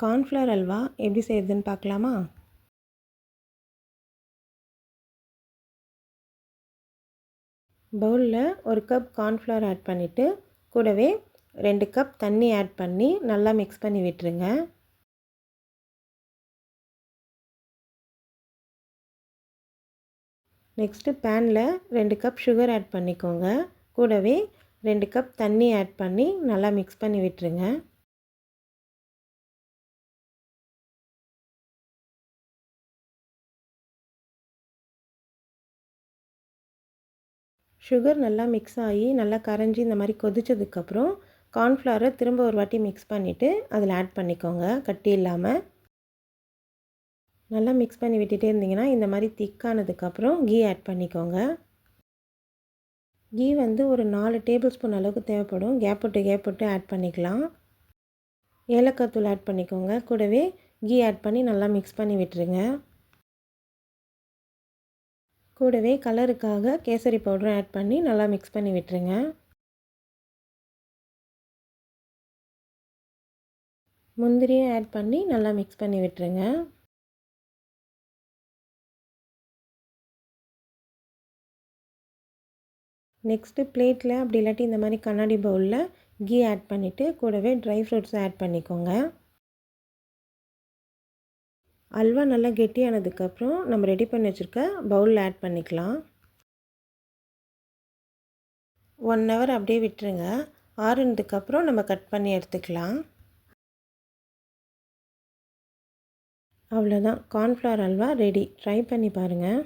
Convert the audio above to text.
Cornflour halwa எப்படி செய்கிறதுன்னு பார்க்கலாமா? பவுலில் 1 கப் கார்ன்ஃப்ளவர் ஆட் பண்ணிவிட்டு கூடவே 2 கப் தண்ணி ஆட் பண்ணி நல்லா மிக்ஸ் பண்ணி விட்டுருங்க. நெக்ஸ்ட்டு பேனில் 2 கப் சுகர் ஆட் பண்ணிக்கோங்க. கூடவே 2 கப் தண்ணி ஆட் பண்ணி நல்லா மிக்ஸ் பண்ணி விட்டுருங்க. சுகர் நல்லா மிக்ஸ் ஆகி நல்லா கரைஞ்சி இந்த மாதிரி கொதிச்சதுக்கப்புறம் கார்ன்ஃப்ளவரை திரும்ப ஒரு வாட்டி மிக்ஸ் பண்ணிவிட்டு அதில் ஆட் பண்ணிக்கோங்க கட்டி இல்லாமல். நல்லா மிக்ஸ் பண்ணி விட்டுட்டே இருந்தீங்கன்னா இந்த மாதிரி திக்கானதுக்கப்புறம் கீ ஆட் பண்ணிக்கோங்க. கீ வந்து ஒரு 4 டேபிள் ஸ்பூன் அளவுக்கு தேவைப்படும். கேப் விட்டு ஆட் பண்ணிக்கலாம். ஏலக்காய் தூள் ஆட் பண்ணிக்கோங்க. கூடவே கீ ஆட் பண்ணி நல்லா மிக்ஸ் பண்ணி விட்டுருங்க. கூடவே கலருக்காக கேசரி பவுடரும் ஆட் பண்ணி நல்லா மிக்ஸ் பண்ணி விட்டுருங்க. முந்திரியும் ஆட் பண்ணி நல்லா மிக்ஸ் பண்ணி விட்டுருங்க. நெக்ஸ்ட்டு பிளேட்டில் அப்படி இல்லாட்டி இந்த மாதிரி கண்ணாடி பவுலில் கீ ஆட் பண்ணிவிட்டு கூடவே ட்ரை ஃப்ரூட்ஸை ஆட் பண்ணிக்கோங்க. அல்வா நல்லா கெட்டியானதுக்கப்புறம் நம்ம ரெடி பண்ணி வச்சுருக்க பவுலில் ஆட் பண்ணிக்கலாம். 1 ஹவர் அப்படியே விட்டுருங்க. ஆறுனதுக்கப்புறம் நம்ம கட் பண்ணி எடுத்துக்கலாம். அவ்வளோதான், கார்ன்ஃப்ளவர் அல்வா ரெடி. ட்ரை பண்ணி பாருங்கள்.